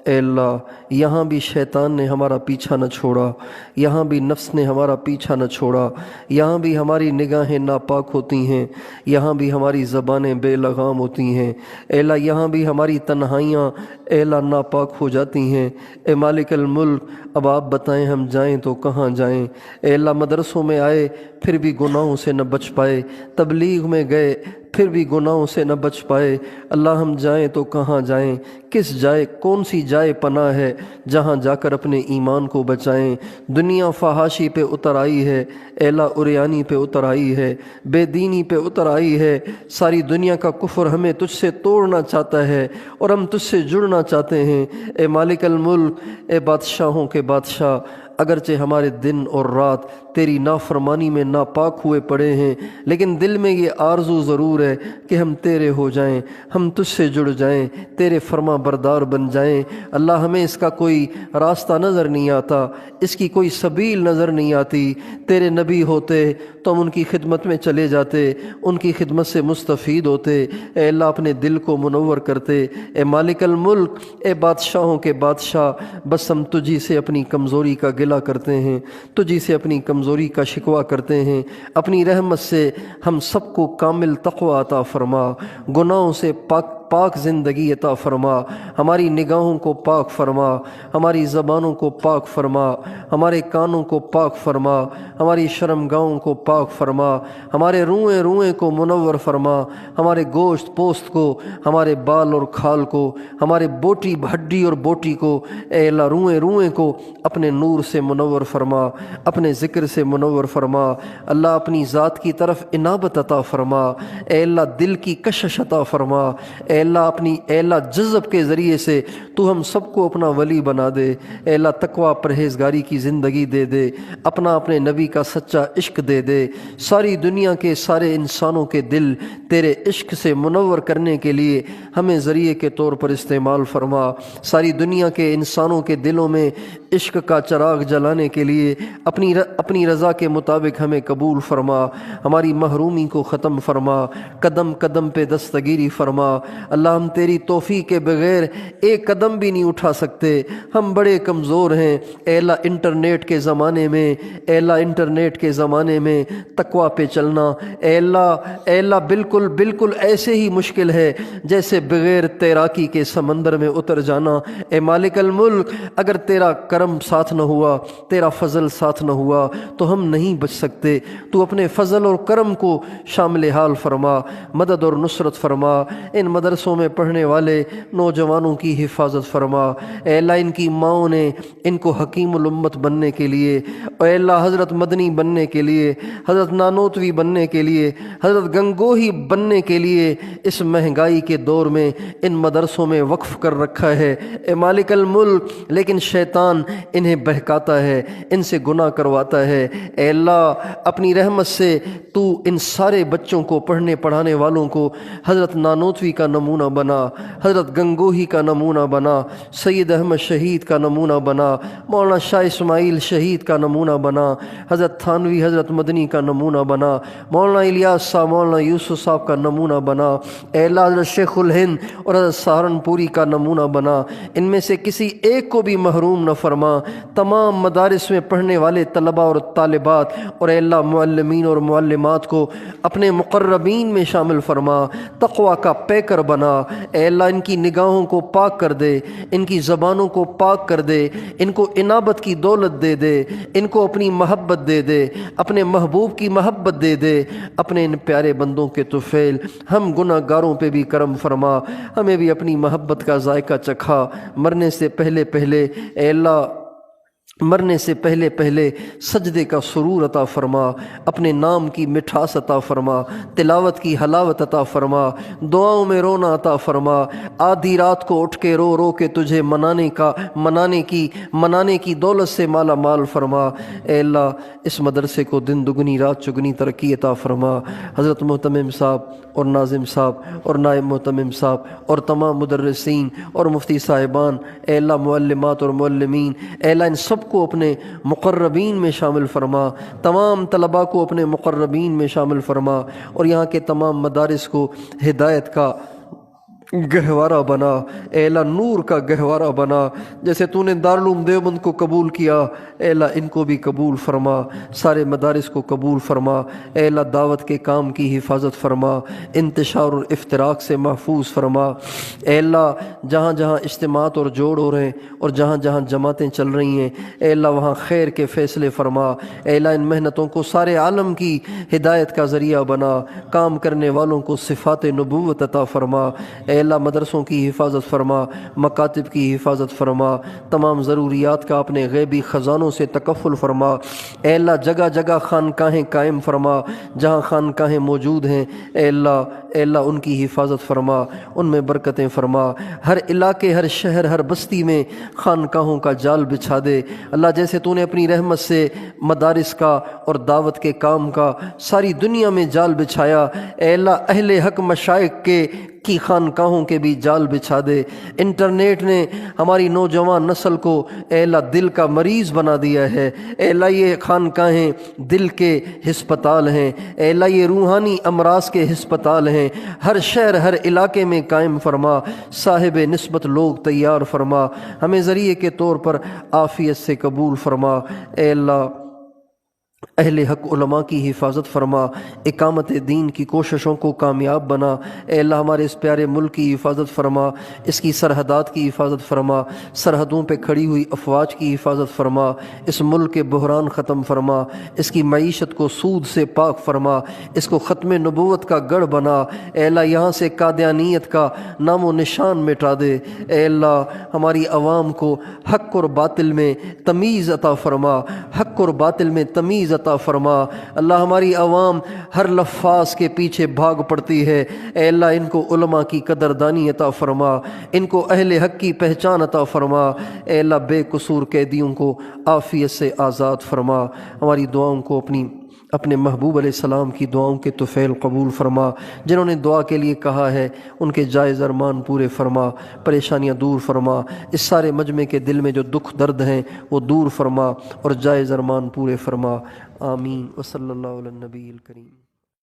Speaker 1: اللہ یہاں بھی شیطان نے ہمارا پیچھا نہ چھوڑا، یہاں بھی نفس نے ہمارا پیچھا نہ چھوڑا، یہاں بھی ہماری نگاہیں ناپاک ہوتی ہیں، یہاں بھی ہماری زبانیں بے لگام ہوتی ہیں اے اللہ، یہاں بھی ہماری تنہائیاں اے اللہ ناپاک ہو جاتی ہیں۔ اے مالک الملک اب آپ بتائیں ہم جائیں تو کہاں جائیں اے اللہ؟ مدرسوں میں آئے پھر بھی گناہوں سے نہ بچ پائے، تبلیغ میں گئے پھر بھی گناہوں سے نہ بچ پائے اللہ، ہم جائیں تو کہاں جائیں؟ کس جائے، کون سی جائے پناہ ہے جہاں جا کر اپنے ایمان کو بچائیں؟ دنیا فحاشی پہ اتر آئی ہے اے اللہ، عریانی پہ اتر آئی ہے، بے دینی پہ اتر آئی ہے، ساری دنیا کا کفر ہمیں تجھ سے توڑنا چاہتا ہے اور ہم تجھ سے جڑنا چاہتے ہیں۔ اے مالک الملک، اے بادشاہوں کے بادشاہ، اگرچہ ہمارے دن اور رات تیری نافرمانی میں ناپاک ہوئے پڑے ہیں، لیکن دل میں یہ آرزو ضرور ہے کہ ہم تیرے ہو جائیں، ہم تجھ سے جڑ جائیں، تیرے فرما بردار بن جائیں اللہ۔ ہمیں اس کا کوئی راستہ نظر نہیں آتا، اس کی کوئی سبیل نظر نہیں آتی۔ تیرے نبی ہوتے تو ہم ان کی خدمت میں چلے جاتے، ان کی خدمت سے مستفید ہوتے اے اللہ، اپنے دل کو منور کرتے۔ اے مالک الملک، اے بادشاہوں کے بادشاہ، بس ہم تجھی سے اپنی کمزوری کا گلہ کرتے ہیں، تجھی سے اپنی کمزوری کا شکوہ کرتے ہیں۔ اپنی رحمت سے ہم سب کو کامل تقوی عطا فرما، گناہوں سے پاک زندگی عطا فرما، ہماری نگاہوں کو پاک فرما، ہماری زبانوں کو پاک فرما، ہمارے کانوں کو پاک فرما، ہماری شرمگاہوں کو پاک فرما، ہمارے روئیں روئیں کو منور فرما، ہمارے گوشت پوست کو، ہمارے بال اور کھال کو، ہمارے بوٹی ہڈی اور بوٹی کو اے اللہ روئیں روئیں کو اپنے نور سے منور فرما، اپنے ذکر سے منور فرما اللہ۔ اپنی ذات کی طرف انابت عطا فرما اے اللہ، دل کی کشش عطا فرما اے اللہ، اے اللہ جذب کے ذریعے سے تو ہم سب کو اپنا ولی بنا دے اے اللہ، تقوی پرہیزگاری کی زندگی دے دے، اپنے نبی کا سچا عشق دے دے، ساری دنیا کے سارے انسانوں کے دل تیرے عشق سے منور کرنے کے لیے ہمیں ذریعے کے طور پر استعمال فرما، ساری دنیا کے انسانوں کے دلوں میں عشق کا چراغ جلانے کے لیے اپنی رضا کے مطابق ہمیں قبول فرما، ہماری محرومی کو ختم فرما، قدم قدم پہ دستگیری فرما اللہ۔ ہم تیری توفیق کے بغیر ایک قدم بھی نہیں اٹھا سکتے، ہم بڑے کمزور ہیں اے اللہ۔ انٹرنیٹ کے زمانے میں تقوی پہ چلنا اے اللہ بالکل ایسے ہی مشکل ہے جیسے بغیر تیراکی کے سمندر میں اتر جانا اے مالک الملک۔ اگر تیرا کرم ساتھ نہ ہوا، تیرا فضل ساتھ نہ ہوا تو ہم نہیں بچ سکتے۔ تو اپنے فضل اور کرم کو شامل حال فرما، مدد اور نصرت فرما، ان مدرسوں میں پڑھنے والے نوجوانوں کی حفاظت فرما اے اللہ۔ ان کی ماؤں نے ان کو حکیم الامت بننے کے لیے اے اللہ، حضرت مدنی بننے کے لیے، حضرت نانوتوی بننے کے لیے، حضرت گنگوہی بننے کے لیے اس مہنگائی کے دور میں ان مدرسوں میں وقف کر رکھا ہے اے مالک الملک، لیکن شیطان انہیں بہکاتا ہے، ان سے گناہ کرواتا ہے اے اللہ۔ اپنی رحمت سے تو ان سارے بچوں کو، پڑھنے پڑھانے والوں کو حضرت نانوتوی کا نمونہ بنا، حضرت گنگوہی کا نمونہ بنا، سید احمد شہید کا نمونہ بنا، مولانا شاہ اسماعیل شہید کا نمونہ بنا، حضرت تھانوی حضرت مدنی کا نمونہ بنا، مولانا الیاس صاحب، مولانا یوسف صاحب کا نمونہ بنا اے اللہ، حضرت شیخ الہند اور حضرت سہارنپوری کا نمونہ بنا۔ ان میں سے کسی ایک کو بھی محروم نہ فرما، تمام مدارس میں پڑھنے والے طلباء اور طالبات اور اے اللہ معلمین اور معلمات کو اپنے مقربین میں شامل فرما، تقوی کا پیکر بنا اے اللہ۔ ان کی نگاہوں کو پاک کر دے، ان کی زبانوں کو پاک کر دے، ان کو انابت کی دولت دے دے، ان کو اپنی محبت دے دے، اپنے محبوب کی محبت دے دے، اپنے ان پیارے بندوں کے طفیل ہم گناہ گاروں پہ بھی کرم فرما، ہمیں بھی اپنی محبت کا ذائقہ چکھا، مرنے سے پہلے اے اللہ مرنے سے پہلے پہلے سجدے کا سرور عطا فرما، اپنے نام کی مٹھاس عطا فرما، تلاوت کی حلاوت عطا فرما، دعاؤں میں رونا عطا فرما، آدھی رات کو اٹھ کے رو رو کے تجھے منانے کی دولت سے مالا مال فرما۔ اے اللہ اس مدرسے کو دن دگنی رات چگنی ترقی عطا فرما۔ حضرت محتمم صاحب اور ناظم صاحب اور نائب محتمم صاحب اور تمام مدرسین اور مفتی صاحبان، اے اللہ معلمات اور معلمین، اے اللہ ان سب کو اپنے مقربین میں شامل فرما، تمام طلباء کو اپنے مقربین میں شامل فرما، اور یہاں کے تمام مدارس کو ہدایت کا گہوارہ بنا، اے اللہ نور کا گہوارہ بنا، جیسے تو نے دارالعلوم دیوبند کو قبول کیا، اے اللہ ان کو بھی قبول فرما، سارے مدارس کو قبول فرما، اے اللہ دعوت کے کام کی حفاظت فرما، انتشار اور افتراق سے محفوظ فرما، اے اللہ جہاں جہاں اجتماعات اور جوڑ ہو رہے ہیں اور جہاں جہاں جماعتیں چل رہی ہیں، اے اللہ وہاں خیر کے فیصلے فرما، اے اللہ ان محنتوں کو سارے عالم کی ہدایت کا ذریعہ بنا، کام کرنے والوں کو صفات نبوت عطا فرما، اے اللہ مدرسوں کی حفاظت فرما، مکاتب کی حفاظت فرما، تمام ضروریات کا اپنے غیبی خزانوں سے تکفل فرما، اے اللہ جگہ جگہ خانقاہیں قائم فرما، جہاں خانقاہیں موجود ہیں اے اللہ ان کی حفاظت فرما، ان میں برکتیں فرما، ہر علاقے ہر شہر ہر بستی میں خانقاہوں کا جال بچھا دے اللہ، جیسے تو نے اپنی رحمت سے مدارس کا اور دعوت کے کام کا ساری دنیا میں جال بچھایا، اے اللہ اہل حق مشائخ کی خانقاہوں کے بھی جال بچھا دے۔ انٹرنیٹ نے ہماری نوجوان نسل کو اے اللہ دل کا مریض بنا دیا ہے، اے اللہ یہ خانقاہیں دل کے ہسپتال ہیں، اے اللہ یہ روحانی امراض کے ہسپتال ہیں، ہر شہر ہر علاقے میں قائم فرما، صاحب نسبت لوگ تیار فرما، ہمیں ذریعے کے طور پر عافیت سے قبول فرما، اے اللہ اہل حق علماء کی حفاظت فرما، اقامت دین کی کوششوں کو کامیاب بنا، اے اللہ ہمارے اس پیارے ملک کی حفاظت فرما، اس کی سرحدات کی حفاظت فرما، سرحدوں پہ کھڑی ہوئی افواج کی حفاظت فرما، اس ملک کے بحران ختم فرما، اس کی معیشت کو سود سے پاک فرما، اس کو ختم نبوت کا گڑھ بنا، اے اللہ یہاں سے قادیانیت کا نام و نشان مٹا دے، اے اللہ ہماری عوام کو حق اور باطل میں تمیز عطا فرما، حق اور باطل میں تمیز عطا فرما، اللہ ہماری عوام ہر لفاظ کے پیچھے بھاگ پڑتی ہے، اے اللہ ان کو علماء کی قدردانی عطا فرما، ان کو اہل حق کی پہچان عطا فرما، اے اللہ بے قصور قیدیوں کو عافیت سے آزاد فرما، ہماری دعاؤں کو اپنے محبوب علیہ السلام کی دعاؤں کے طفیل قبول فرما، جنہوں نے دعا کے لیے کہا ہے ان کے جائز ارمان پورے فرما، پریشانیاں دور فرما، اس سارے مجمع کے دل میں جو دکھ درد ہیں وہ دور فرما اور جائز ارمان پورے فرما، آمین وصلی اللہ علی النبی الکریم۔